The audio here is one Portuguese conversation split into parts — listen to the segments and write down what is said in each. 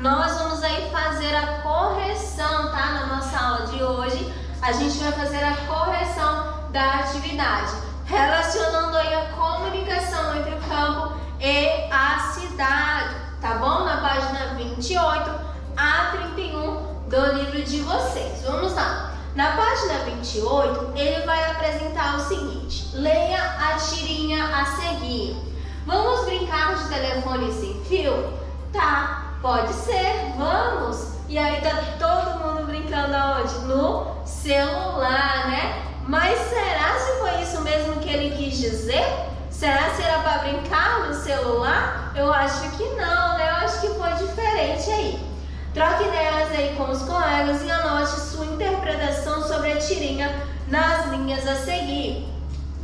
nós vamos aí fazer a correção, tá? Na nossa aula de hoje, a gente vai fazer a correção da atividade, relacionando aí a comunicação entre o campo e a cidade, tá bom? Na página 28 a 31 do livro de vocês. Vamos lá. Na página 28, ele vai apresentar o seguinte: leia a tirinha a seguir. Vamos brincar de telefone sem fio? Tá, pode ser, vamos! E aí tá todo mundo brincando aonde? No celular, né? Mas será se foi isso mesmo que ele quis dizer? Será se era para brincar no celular? Eu acho que não, né? Eu acho que foi diferente aí. Troque ideias aí com os colegas e anote sua interpretação sobre a tirinha nas linhas a seguir.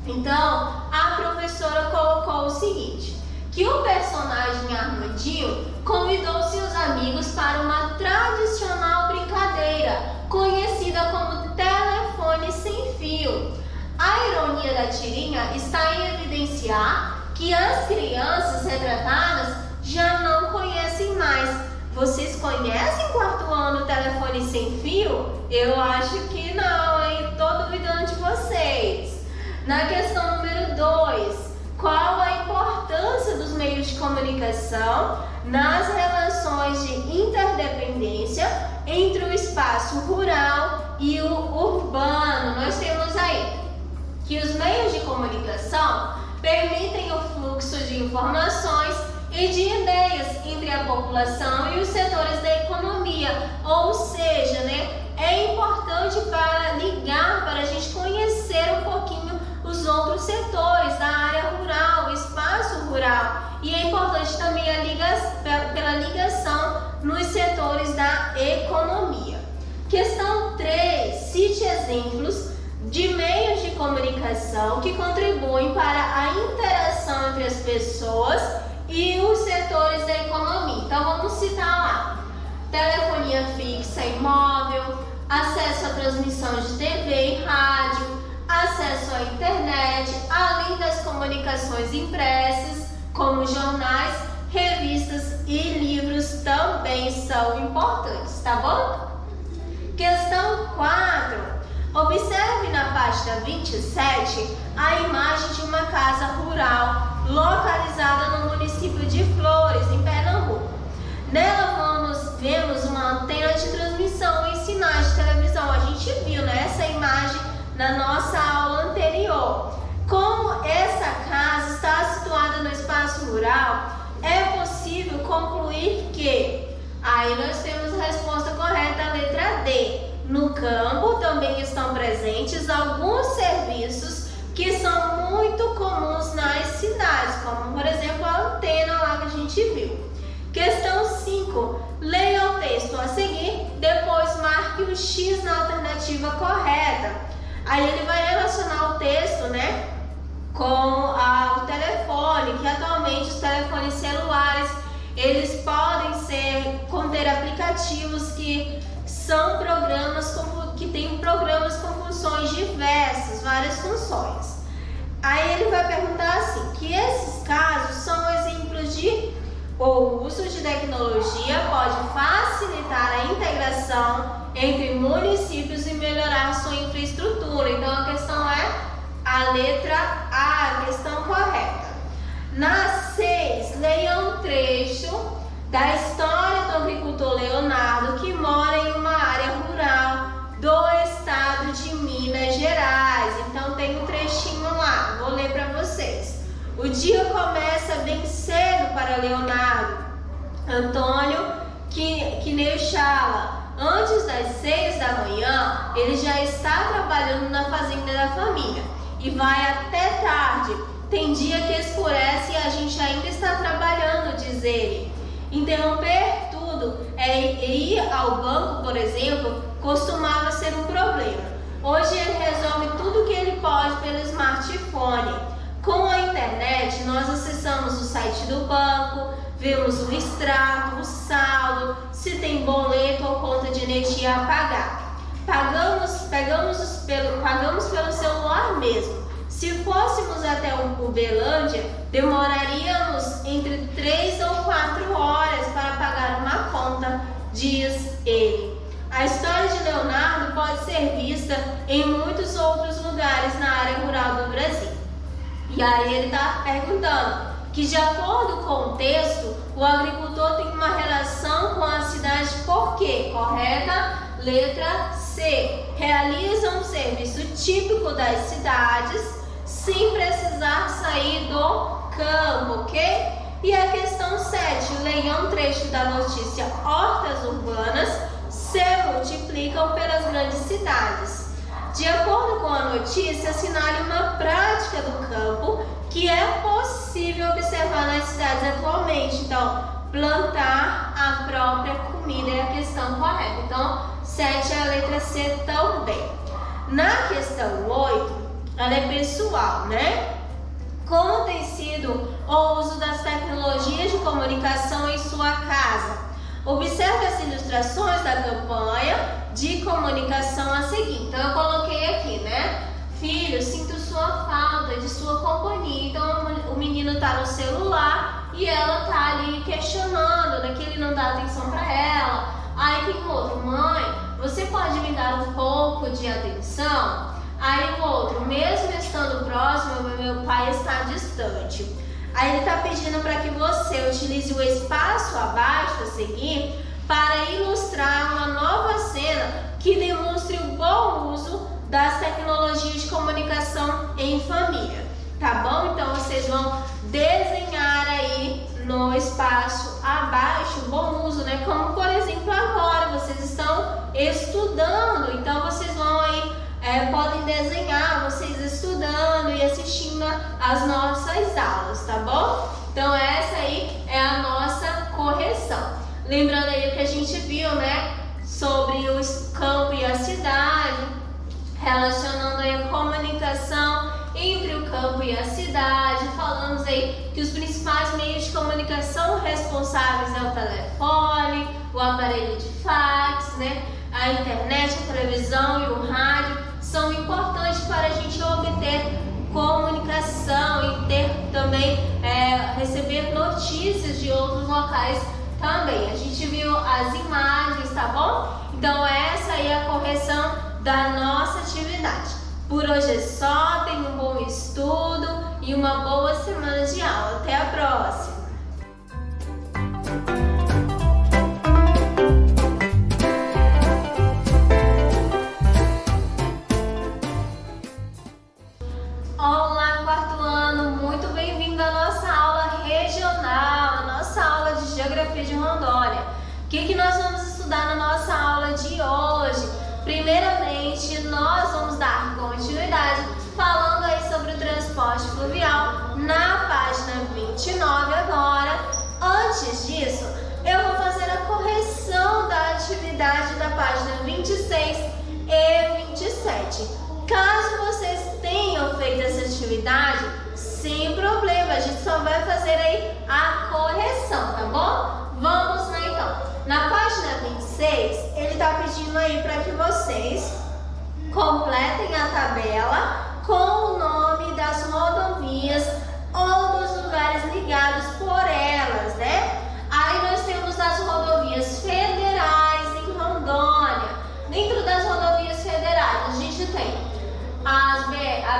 Então, a professora colocou o seguinte: que o personagem Armandinho convidou seus amigos para uma tradicional brincadeira, conhecida como telefone sem fio. A ironia da tirinha está em evidenciar que as crianças retratadas já não conhecem mais. Vocês conhecem quarto ano telefone sem fio? Eu acho que não, hein? Tô duvidando de vocês. Na questão número 2, qual a importância dos meios de comunicação nas relações de interdependência entre o espaço rural e o urbano? Nós temos aí que os meios de comunicação permitem o fluxo de informações e de ideias entre a população e os setores da economia, ou seja, né, é importante para ligar, para a gente conhecer um pouquinho os outros setores da área rural, o espaço rural, e é importante também pela ligação nos setores da economia. Questão 3, cite exemplos de meios de comunicação que contribuem para a interação entre as pessoas e os setores da economia. Então vamos citar lá: telefonia fixa e móvel, acesso à transmissão de TV e rádio, acesso à internet, além das comunicações impressas, como jornais, revistas e livros também são importantes, tá bom? Questão 4. Observe na página 27 a imagem de uma casa rural localizada no município de Flores, em Pernambuco. Nela vemos uma antena de transmissão e sinais de televisão. A gente viu, né, essa imagem na nossa aula anterior. Como essa casa está situada no espaço rural, é possível concluir que, aí nós temos a resposta correta, a letra D. No campo também estão presentes alguns serviços que são muito comuns nas cidades, como por exemplo a antena lá que a gente viu. Questão 5. Leia o texto a seguir, depois marque o X na alternativa correta. Aí ele vai relacionar o texto, né, com o telefone, que atualmente os telefones celulares, eles podem conter aplicativos que são que têm programas com funções diversas, várias funções. Aí ele vai perguntar assim, que esses casos são exemplos de o uso de tecnologia pode facilitar a integração entre municípios e melhorar sua infraestrutura. Então a questão é a letra A, a questão correta. Na 6, leia um trecho da história do agricultor Leonardo, que mora em uma área rural do estado de Minas Gerais. Então tem um trechinho lá, vou ler para vocês. O dia começa bem cedo para Leonardo Antônio Quinechala. Antes das 6 da manhã, ele já está trabalhando na fazenda da família e vai até tarde. Tem dia que escurece e a gente ainda está trabalhando, diz ele. Interromper tudo ir ao banco, por exemplo, costumava ser um problema. Hoje ele resolve tudo o que ele pode pelo smartphone. Com a internet, nós acessamos o site do banco, vemos o extrato, o saldo, se tem boleto ou conta de energia a pagar. Pagamos pelo celular mesmo. Se fôssemos até Uberlândia, demoraríamos entre 3 ou 4 horas para pagar uma conta, diz ele. A história de Leonardo pode ser vista em muitos outros lugares na área rural do Brasil. E aí ele está perguntando que, de acordo com o texto, o agricultor tem uma relação com a cidade por quê? Correta? Letra C. Realiza um serviço típico das cidades sem precisar sair do campo, ok? E a questão 7. Leia um trecho da notícia: hortas urbanas se multiplicam pelas grandes cidades. De acordo com a notícia, assinale uma prática do campo que é possível observar nas cidades atualmente. Então, plantar a própria comida é a questão correta. Então, 7 é a letra C também. Na questão 8, ela é pessoal, né? Como tem sido o uso das tecnologias de comunicação em sua casa? Observe as ilustrações da campanha de comunicação a seguir. Então, eu coloquei aqui, né? Filho, sinto sua falta de sua companhia. Então, o menino tá no celular e ela tá ali questionando, né? Que ele não dá atenção para ela. Aí tem outro: mãe, você pode me dar um pouco de atenção? Aí o outro: mesmo estando próximo, meu pai está distante. Aí ele está pedindo para que você utilize o espaço abaixo a seguir para ilustrar uma nova cena que demonstre o bom uso das tecnologias de comunicação em família. Tá bom? Então vocês vão desenhar aí no espaço abaixo o bom uso, né? Como, por exemplo, agora vocês estão estudando, então vocês vão aí podem desenhar, vocês estudando e assistindo às nossas aulas, tá bom? Então essa aí é a nossa correção. Lembrando aí o que a gente viu, né? Sobre o campo e a cidade, relacionando aí a comunicação entre o campo e a cidade. Falamos aí que os principais meios de comunicação responsáveis é o telefone, o aparelho de fax, né? A internet, a televisão e o rádio são importantes para a gente obter comunicação e ter também, receber notícias de outros locais também. A gente viu as imagens, tá bom? Então essa aí é a correção da nossa atividade. Por hoje é só, tenha um bom estudo e uma boa semana de aula. Até a próxima! Olá, quarto ano! Muito bem-vindo à nossa aula regional, a nossa aula de Geografia de Rondônia. O que nós vamos estudar na nossa aula de hoje? Primeiramente, nós vamos dar continuidade falando aí sobre o transporte fluvial na página 29 agora. Antes disso, eu vou fazer a correção da atividade da página 26 e 27. Caso vocês tenham feito essa atividade, sem problema, a gente só vai fazer aí a correção, tá bom? Vamos lá então. Na página 26, ele está pedindo aí para que vocês completem a tabela com o nome das rodovias ou dos lugares ligados por elas, né? Aí nós temos as rodovias federais em Rondônia. Dentro das rodovias federais, a gente tem a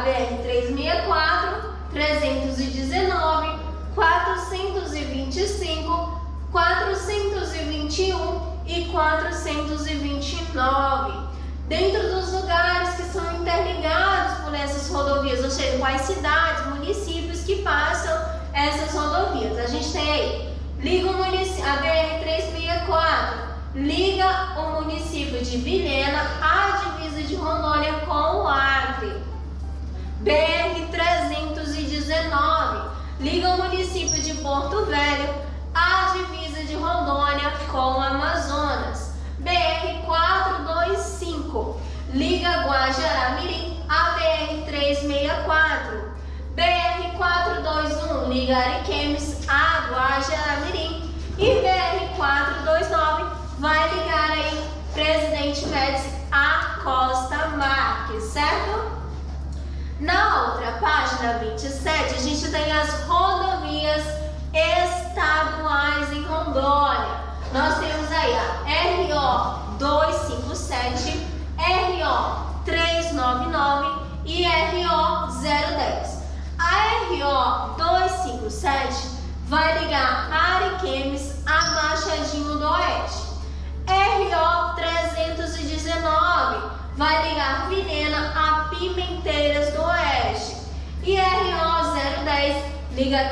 BR-364, 319, 425, 421 e 429. Dentro dos lugares que são interligados por essas rodovias, ou seja, quais cidades, municípios que passam essas rodovias. A gente tem aí, liga o município, a BR-364, liga o município de Vilhena à divisa de Rondônia com o Acre. BR-319, liga o município de Porto Velho à divisa de Rondônia com o Amazonas. BR-425, liga Guajará-Mirim à BR-364. BR-421, liga Ariquemes a Guajará-Mirim. E BR-429 vai ligar aí Presidente Médici a Costa Marques, certo? Na outra página 27, a gente tem as rodovias estaduais em Rondônia. Nós temos aí a RO 257, RO 399 e RO 010. A RO 257 vai ligar Ariquemes a Machadinho do Oeste. RO 319 vai ligar Vilhena a Pimenteiras do Oeste. E RO 010 liga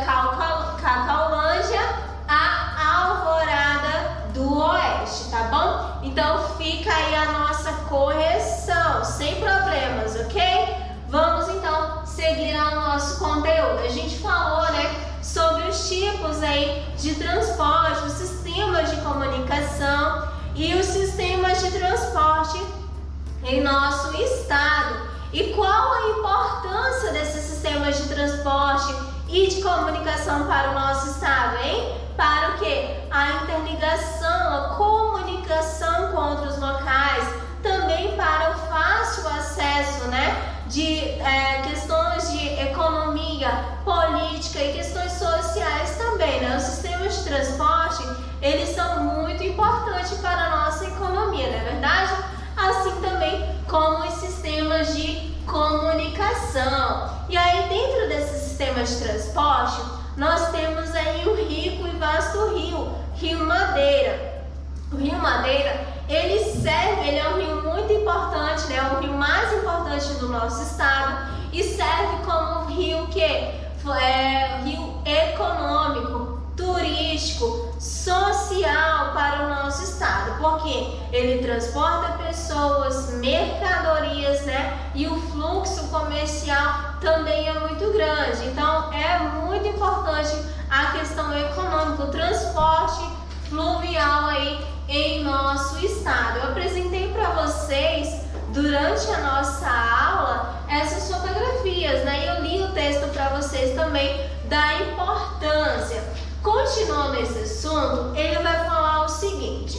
Cacaulândia a Alvorada do Oeste, tá bom? Então fica aí a nossa correção, sem problemas, ok? Vamos então seguir ao nosso conteúdo. A gente falou, né, sobre os tipos aí de transporte, os sistemas de comunicação e os sistemas de transporte em nosso estado. E qual a importância desses sistemas de transporte e de comunicação para o nosso estado, hein? Para o quê? A interligação, a comunicação com outros locais, também para o fácil acesso, né, de questões de economia, política e questões sociais também, né? Os sistemas de transporte, eles são muito importantes para a nossa economia, não é verdade? Assim também como os sistemas de comunicação. E aí, dentro desses sistemas de transporte, nós temos aí o rico e vasto Rio Madeira. O Rio Madeira, ele é um rio muito importante, né? É o rio mais importante do nosso estado e serve como um rio rio econômico, turístico, social para o nosso estado, porque ele transporta pessoas, mercadorias, né? E o fluxo comercial também é muito grande. Então é muito importante a questão econômica, o transporte fluvial aí em nosso estado. Eu apresentei para vocês durante a nossa aula essas fotografias, né? E eu li o texto para vocês também da importância. Continuando esse assunto, ele vai falar o seguinte,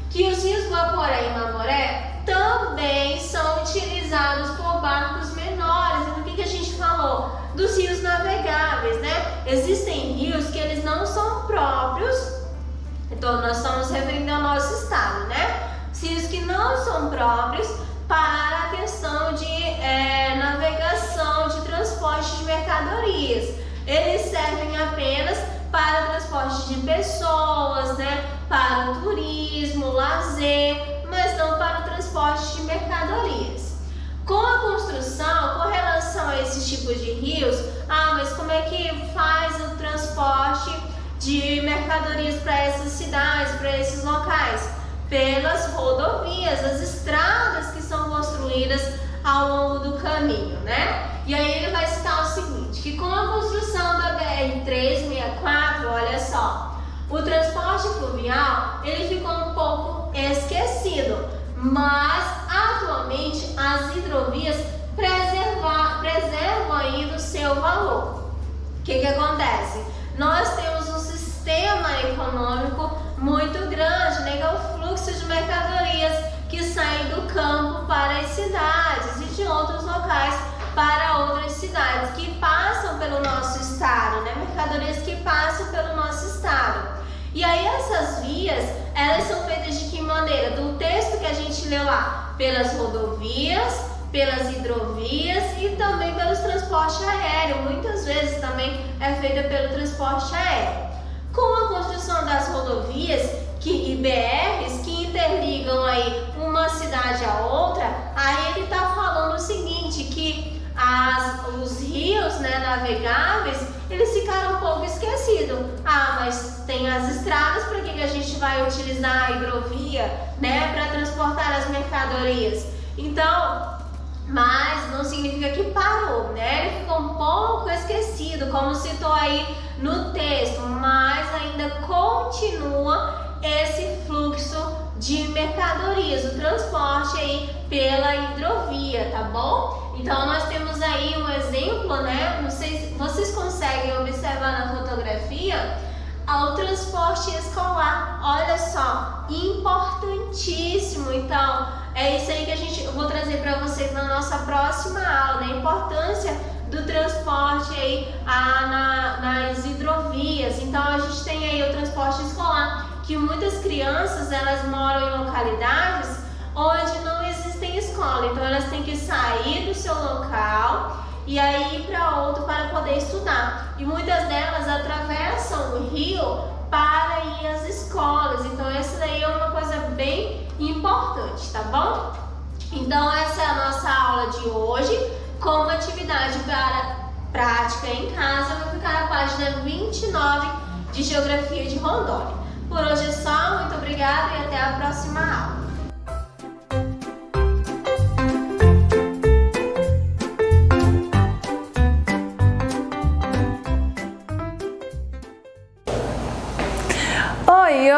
que os rios Guaporé e Mamoré também são utilizados por barcos menores. E do que a gente falou? Dos rios navegáveis, né? Existem rios que eles não são próprios, então nós estamos referindo ao nosso estado, né? Rios que não são próprios para a questão de navegação, de transporte de mercadorias. Eles servem apenas para transporte de pessoas, né? Para o turismo, lazer, mas não para o transporte de mercadorias. Com a construção, com relação a esses tipos de rios, mas como é que faz o transporte de mercadorias para essas cidades, para esses locais? Pelas rodovias, as estradas que são construídas ao longo do caminho, né? E aí ele vai citar o seguinte, que com a construção da BR-364, olha só, o transporte fluvial, ele ficou um pouco esquecido, mas atualmente as hidrovias preservam ainda o seu valor. O que acontece? Nós temos um sistema econômico muito grande, né, que é o fluxo de mercadorias que saem do campo para as cidades e de outros locais para outras cidades que passam pelo nosso estado, né? Mercadorias que passam pelo nosso estado. E aí essas vias, elas são feitas de que maneira? Do texto que a gente leu lá, pelas rodovias, pelas hidrovias e também pelos transportes aéreos. Muitas vezes também é feita pelo transporte aéreo. Com a construção das rodovias e BRs que interligam aí uma cidade a outra, aí ele está falando o seguinte, que os rios, né, navegáveis, eles ficaram um pouco esquecidos. Mas tem as estradas, para que a gente vai utilizar a hidrovia, né, para transportar as mercadorias? Então, mas não significa que parou, né? Ele ficou um pouco esquecido, como citou aí no texto, mas ainda continua esse fluxo de mercadorias, o transporte aí pela hidrovia, tá bom? Então nós temos aí um exemplo, né? Não sei se vocês conseguem observar na fotografia o transporte escolar. Olha só, importantíssimo. Então é isso aí que eu vou trazer para vocês na nossa próxima aula, da importância do transporte aí nas hidrovias. Então a gente tem aí o transporte escolar, que muitas crianças elas moram em localidades onde não existem escola, então elas têm que sair do seu local e aí ir para outro para poder estudar. E muitas delas atravessam o rio para ir às escolas, então essa daí é uma coisa bem importante, tá bom? Então essa é a nossa aula de hoje, com uma atividade para prática em casa. Vai ficar na página 29 de Geografia de Rondônia. Por hoje é só, muito obrigada e até a próxima aula.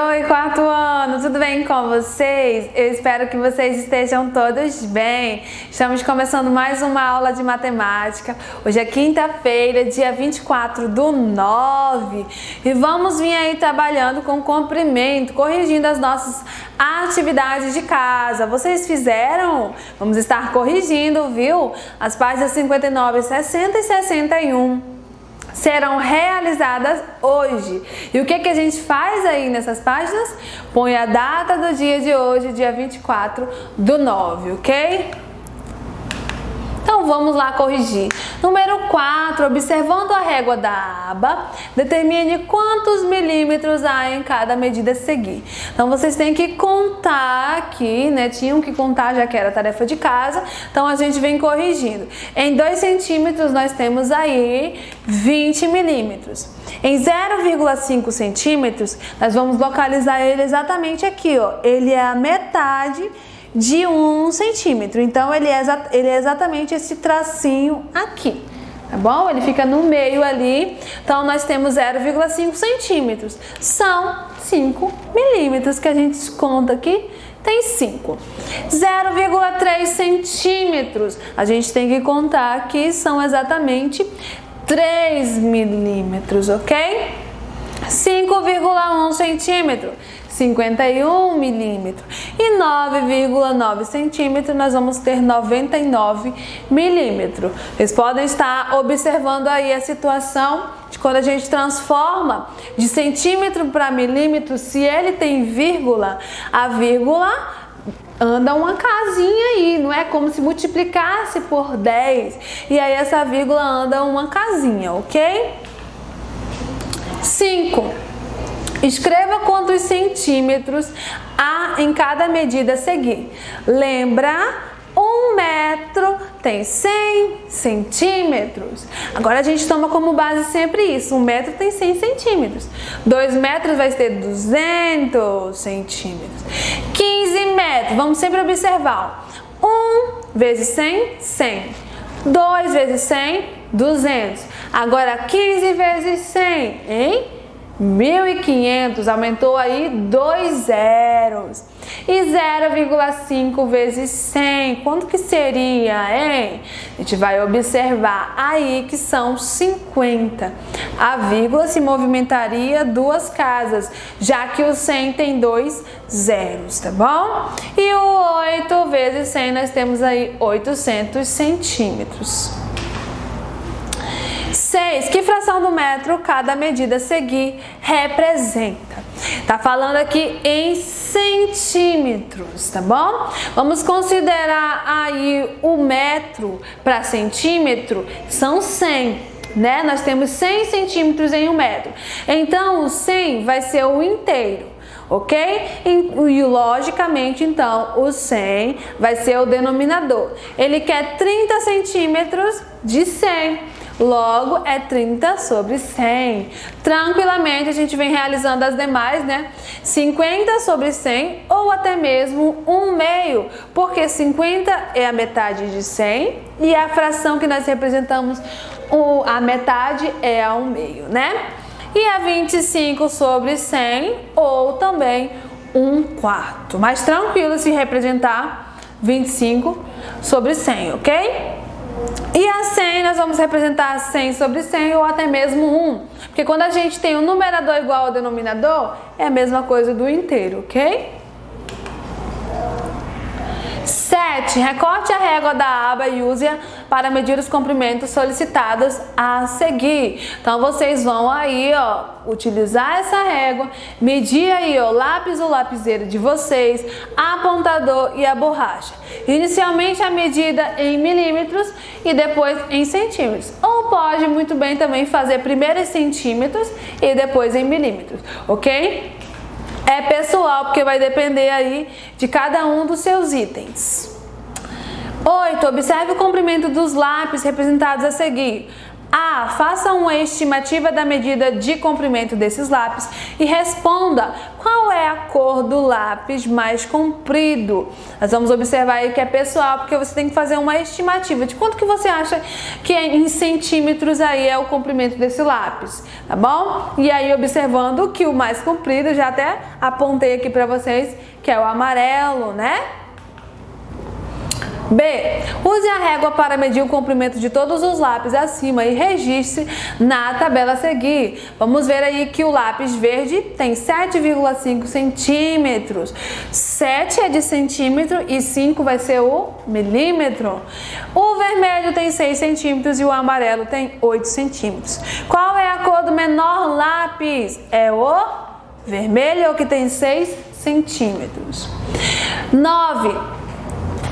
Oi, quarto ano, tudo bem com vocês? Eu espero que vocês estejam todos bem. Estamos começando mais uma aula de matemática. Hoje é quinta-feira, dia 24/9, e vamos vir aí trabalhando com comprimento, corrigindo as nossas atividades de casa. Vocês fizeram? Vamos estar corrigindo, viu? As páginas 59, 60 e 61. Serão realizadas hoje. E o que a gente faz aí nessas páginas? Põe a data do dia de hoje, dia 24/9, ok? Então vamos lá corrigir. Número 4, observando a régua da aba, determine quantos milímetros há em cada medida a seguir. Então vocês têm que contar aqui, né? Tinham que contar, já que era tarefa de casa. Então a gente vem corrigindo. Em 2 centímetros nós temos aí 20 milímetros. Em 0,5 centímetros nós vamos localizar ele exatamente aqui, ó. Ele é a metade de 1 centímetro, então ele é exatamente esse tracinho aqui, tá bom? Ele fica no meio ali, então nós temos 0,5 centímetros, são 5 milímetros que a gente conta aqui, tem 5. 0,3 centímetros, a gente tem que contar aqui, são exatamente 3 milímetros, ok? 5,1 centímetro, 51 milímetros, e 9,9 centímetros nós vamos ter 99 milímetros. Vocês podem estar observando aí a situação de quando a gente transforma de centímetro para milímetro. Se ele tem vírgula, a vírgula anda uma casinha aí, não é como se multiplicasse por 10 e aí essa vírgula anda uma casinha, ok? 5. Escreva quantos centímetros há em cada medida a seguir. Lembra? 1 metro tem 100 centímetros. Agora a gente toma como base sempre isso. 1 metro tem 100 centímetros. 2 metros vai ter 200 centímetros. 15 metros, vamos sempre observar. 1 vezes 100, 100. 2 vezes 100, 200. Agora 15 vezes 100, hein? 1.500, aumentou aí 2 zeros. E 0,5 vezes 100, quanto que seria, hein? A gente vai observar aí que são 50. A vírgula se movimentaria 2 casas, já que o 100 tem 2 zeros, tá bom? E o 8 vezes 100, nós temos aí 800 centímetros. 6. Que fração do metro cada medida a seguir representa? Tá falando aqui em centímetros, tá bom? Vamos considerar aí o metro para centímetro, são 100, né? Nós temos 100 centímetros em 1 metro. Então, o 100 vai ser o inteiro, ok? E logicamente, então, o 100 vai ser o denominador. Ele quer 30 centímetros de 100. Logo, é 30 sobre 100. Tranquilamente, a gente vem realizando as demais, né? 50 sobre 100 ou até mesmo 1/2, porque 50 é a metade de 100 e a fração que nós representamos, a metade é a 1/2, né? E a 25 sobre 100 ou também 1/4. Mais tranquilo se representar 25 sobre 100, ok? E a 100 nós vamos representar 100 sobre 100 ou até mesmo 1. Porque quando a gente tem o numerador igual ao denominador, é a mesma coisa do inteiro, ok? 7. 7. Recorte a régua da aba e use-a para medir os comprimentos solicitados a seguir. Então, vocês vão aí, ó, utilizar essa régua, medir aí, ó, o lápis ou lapiseira de vocês, apontador e a borracha. Inicialmente a medida em milímetros e depois em centímetros. Ou pode muito bem também fazer primeiro em centímetros e depois em milímetros, ok? É pessoal, porque vai depender aí de cada um dos seus itens. 8. Observe o comprimento dos lápis representados a seguir. A. Faça uma estimativa da medida de comprimento desses lápis e responda qual é a cor do lápis mais comprido. Nós vamos observar aí que é pessoal, porque você tem que fazer uma estimativa de quanto que você acha que em centímetros aí é o comprimento desse lápis, tá bom? E aí observando que o mais comprido, já até apontei aqui para vocês, que é o amarelo, né? B. Use a régua para medir o comprimento de todos os lápis acima e registre na tabela a seguir. Vamos ver aí que o lápis verde tem 7,5 centímetros. 7 é de centímetro e 5 vai ser o milímetro. O vermelho tem 6 centímetros e o amarelo tem 8 centímetros. Qual é a cor do menor lápis? É o vermelho, que tem 6 centímetros. 9.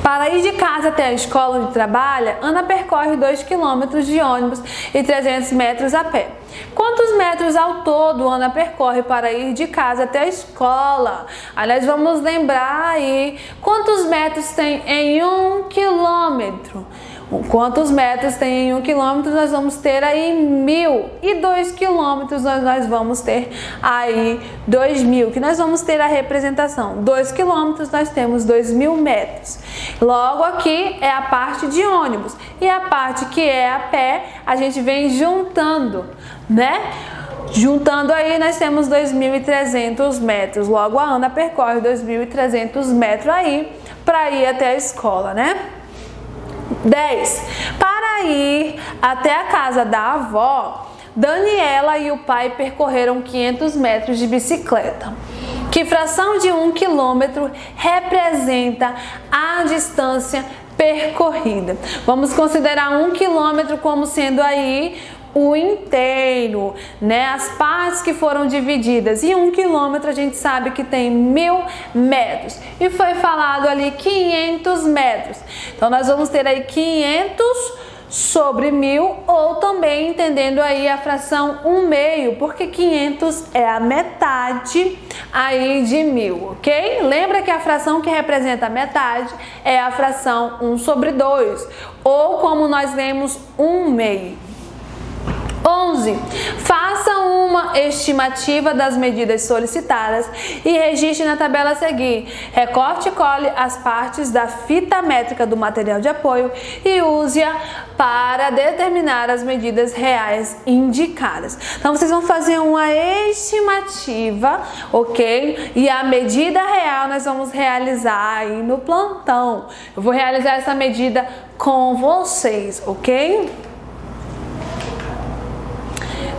Para ir de casa até a escola onde trabalha, Ana percorre 2 km de ônibus e 300 metros a pé. Quantos metros ao todo Ana percorre para ir de casa até a escola? Aliás, vamos lembrar aí quantos metros tem em 1 quilômetro. Quantos metros tem em 1 quilômetro? Nós vamos ter aí 1.000. E 2 quilômetros nós vamos ter aí 2.000, que nós vamos ter a representação. 2 quilômetros nós temos 2.000 metros. Logo aqui é a parte de ônibus. E a parte que é a pé, a gente vem juntando, né? Juntando aí nós temos 2.300 metros. Logo a Ana percorre 2.300 metros aí para ir até a escola, né? 10. Para ir até a casa da avó, Daniela e o pai percorreram 500 metros de bicicleta. Que fração de 1 quilômetro representa a distância percorrida? Vamos considerar 1 quilômetro como sendo aí o inteiro, né? As partes que foram divididas. E 1 quilômetro a gente sabe que tem 1.000 metros. E foi falado ali 500 metros. Então nós vamos ter aí 500 sobre 1.000, ou também entendendo aí a fração 1/2, porque 500 é a metade aí de 1.000, ok? Lembra que a fração que representa a metade é a fração 1/2, ou como nós lemos 1/2. 11. Faça uma estimativa das medidas solicitadas e registre na tabela a seguir. Recorte e cole as partes da fita métrica do material de apoio e use-a para determinar as medidas reais indicadas. Então, vocês vão fazer uma estimativa, ok? E a medida real nós vamos realizar aí no plantão. Eu vou realizar essa medida com vocês, ok?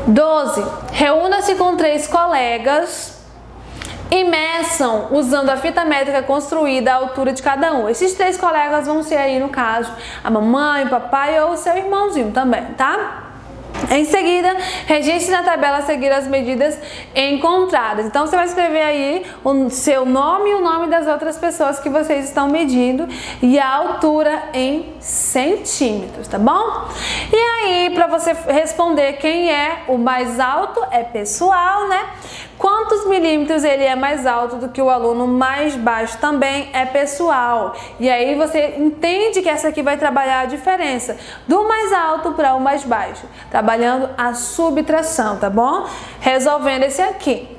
12. Reúna-se com 3 colegas e meçam usando a fita métrica construída a altura de cada um. Esses 3 colegas vão ser aí, no caso, a mamãe, o papai ou o seu irmãozinho também, tá? Em seguida, registre na tabela a seguir as medidas encontradas. Então, você vai escrever aí o seu nome e o nome das outras pessoas que vocês estão medindo e a altura em centímetros, tá bom? E aí, para você responder quem é o mais alto, é pessoal, né? Quantos milímetros ele é mais alto do que o aluno mais baixo também é pessoal. E aí você entende que essa aqui vai trabalhar a diferença do mais alto para o mais baixo, trabalhando a subtração, tá bom? Resolvendo esse aqui.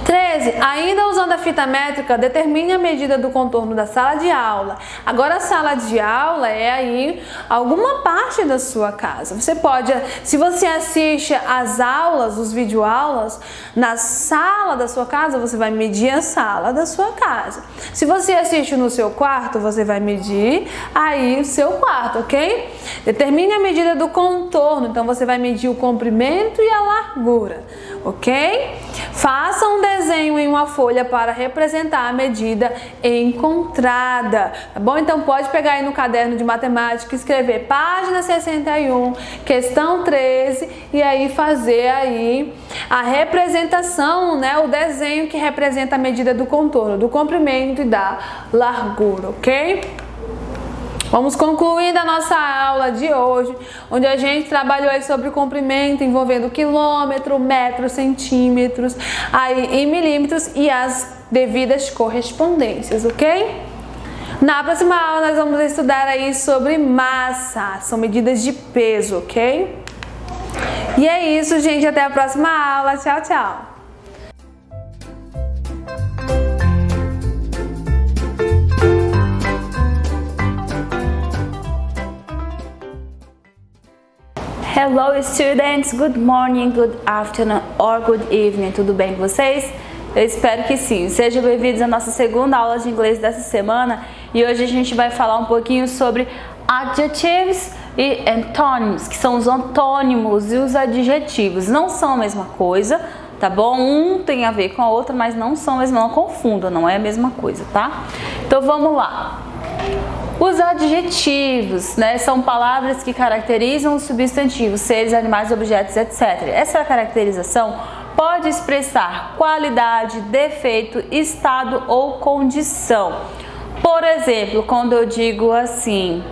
13. Ainda usando a fita métrica, determine a medida do contorno da sala de aula. Agora, a sala de aula é aí alguma parte da sua casa. Você pode, se você assiste às aulas, os videoaulas, na sala da sua casa, você vai medir a sala da sua casa. Se você assiste no seu quarto, você vai medir aí o seu quarto, ok? Determine a medida do contorno, então você vai medir o comprimento e a largura, ok? Faça um desenho desenho em uma folha para representar a medida encontrada, tá bom? Então pode pegar aí no caderno de matemática, escrever página 61, questão 13 e aí fazer aí a representação, né? O desenho que representa a medida do contorno, do comprimento e da largura, ok? Vamos concluindo a nossa aula de hoje, onde a gente trabalhou aí sobre o comprimento envolvendo quilômetro, metro, centímetros, aí em milímetros e as devidas correspondências, ok? Na próxima aula nós vamos estudar aí sobre massa, são medidas de peso, ok? E é isso, gente, até a próxima aula, tchau, tchau! Hello students, good morning, good afternoon or good evening, tudo bem com vocês? Eu espero que sim. Sejam bem-vindos à nossa segunda aula de inglês dessa semana e hoje a gente vai falar um pouquinho sobre adjectives e antônimos, que são os antônimos e os adjetivos. Não são a mesma coisa, tá bom? Um tem a ver com a outra, mas não são a mesma, não confunda, não é a mesma coisa, tá? Então vamos lá. Os adjetivos, né, são palavras que caracterizam os substantivos, seres, animais, objetos, etc. Essa caracterização pode expressar qualidade, defeito, estado ou condição. Por exemplo, quando eu digo assim,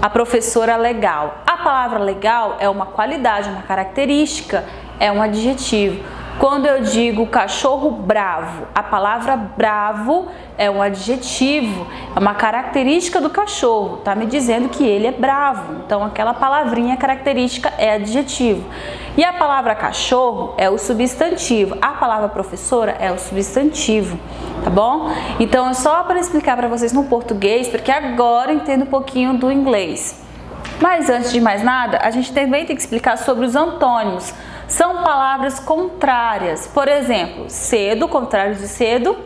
a professora legal. A palavra legal é uma qualidade, uma característica, é um adjetivo. Quando eu digo cachorro bravo, a palavra bravo é um adjetivo, é uma característica do cachorro, tá me dizendo que ele é bravo. Então aquela palavrinha característica é adjetivo. E a palavra cachorro é o substantivo, a palavra professora é o substantivo, tá bom? Então é só para explicar para vocês no português, porque agora eu entendo um pouquinho do inglês. Mas antes de mais nada, a gente também tem que explicar sobre os antônimos. São palavras contrárias. Por exemplo, cedo, contrário de cedo,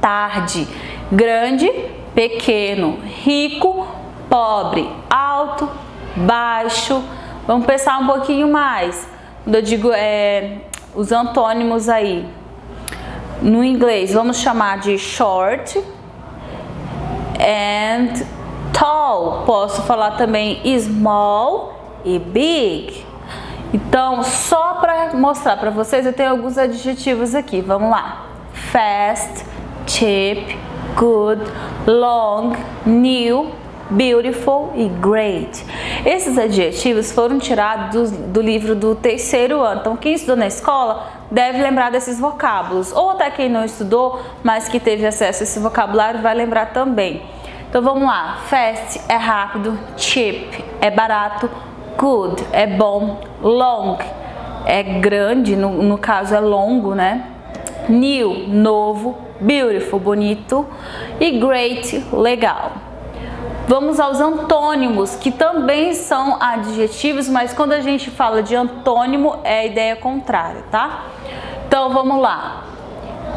tarde. Grande, pequeno. Rico, pobre. Alto, baixo. Vamos pensar um pouquinho mais. Quando eu digo os antônimos aí, no inglês, vamos chamar de short and tall. Posso falar também small e big. Então, só para mostrar para vocês, eu tenho alguns adjetivos aqui. Vamos lá. Fast, cheap, good, long, new, beautiful e great. Esses adjetivos foram tirados do livro do terceiro ano. Então, quem estudou na escola deve lembrar desses vocábulos. Ou até quem não estudou, mas que teve acesso a esse vocabulário, vai lembrar também. Então, vamos lá. Fast é rápido, cheap é barato, good é bom, long é grande, no caso é longo, né? New, novo, beautiful, bonito e great, legal. Vamos aos antônimos, que também são adjetivos, mas quando a gente fala de antônimo é a ideia contrária, tá? Então vamos lá.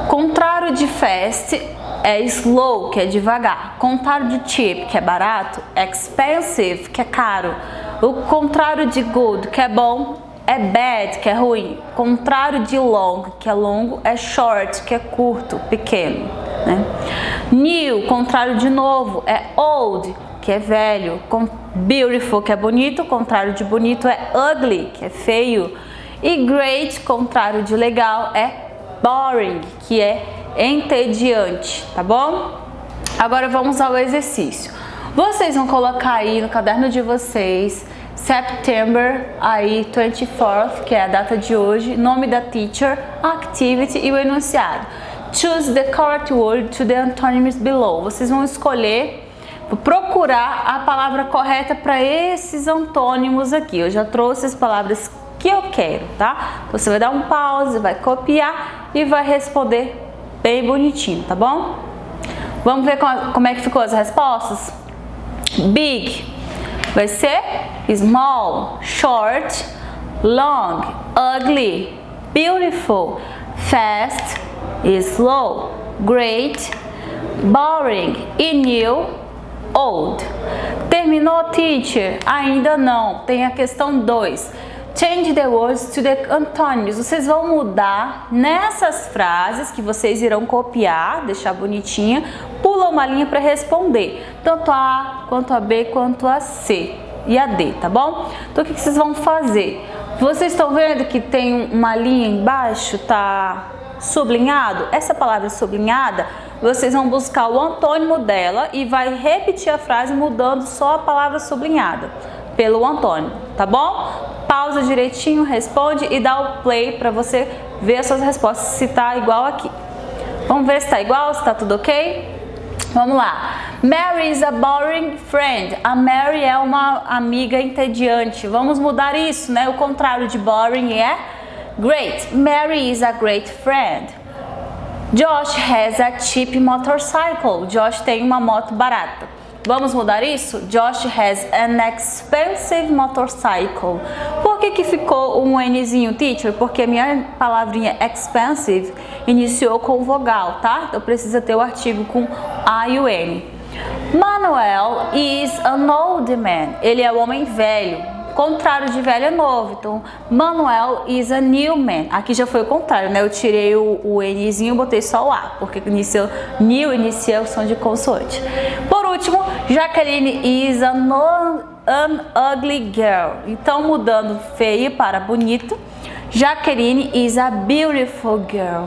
Contrário de fast é slow, que é devagar. Contrário de cheap, que é barato, expensive, que é caro. O contrário de good, que é bom, é bad, que é ruim. Contrário de long, que é longo, é short, que é curto, pequeno, né? New, contrário de novo, é old, que é velho. Beautiful, que é bonito. Contrário de bonito é ugly, que é feio. E great, contrário de legal, é boring, que é entediante, tá bom? Agora vamos ao exercício. Vocês vão colocar aí no caderno de vocês September, aí 24th, que é a data de hoje, nome da teacher, activity e o enunciado. Choose the correct word to the antonyms below. Vocês vão escolher, procurar a palavra correta para esses antônimos aqui. Eu já trouxe as palavras que eu quero, tá? Você vai dar um pause, vai copiar e vai responder bem bonitinho, tá bom? Vamos ver como é que ficou as respostas? Big vai ser small, short, long, ugly, beautiful, fast, slow, great, boring e new, old. Terminou, teacher? Ainda não. Tem a questão 2. Change the words to the antonyms. Vocês vão mudar nessas frases que vocês irão copiar, deixar bonitinha, pula uma linha para responder, tanto a A, quanto a B, quanto a C e a D, tá bom? Então o que vocês vão fazer? Vocês estão vendo que tem uma linha embaixo, tá sublinhado? Essa palavra sublinhada, vocês vão buscar o antônimo dela e vai repetir a frase mudando só a palavra sublinhada pelo antônimo, tá bom? Pausa direitinho, responde e dá o play para você ver as suas respostas se tá igual aqui. Vamos ver se tá igual, se tá tudo ok? Vamos lá. Mary is a boring friend. A Mary é uma amiga entediante. Vamos mudar isso, né? O contrário de boring é great. Mary is a great friend. Josh has a cheap motorcycle. Josh tem uma moto barata. Vamos mudar isso? Josh has an expensive motorcycle. Por que ficou um Nzinho, teacher? Porque a minha palavrinha expensive iniciou com vogal, tá? Então precisa ter o artigo com A e o N. Manuel is an old man. Ele é um homem velho. Contrário de velho é novo. Então, Manuel is a new man. Aqui já foi o contrário, né? Eu tirei o Nzinho e botei só o A, porque new inicia o som de consoante. Por último, Jacqueline is an ugly girl. Então, mudando feio para bonito, Jacqueline is a beautiful girl.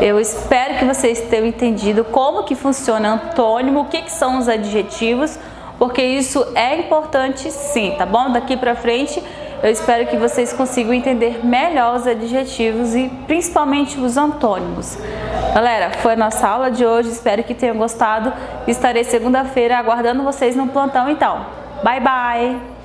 Eu espero que vocês tenham entendido como que funciona antônimo, o que são os adjetivos, porque isso é importante sim, tá bom? Daqui pra frente eu espero que vocês consigam entender melhor os adjetivos e principalmente os antônimos. Galera, foi a nossa aula de hoje, espero que tenham gostado. Estarei segunda-feira aguardando vocês no plantão então. Bye, bye!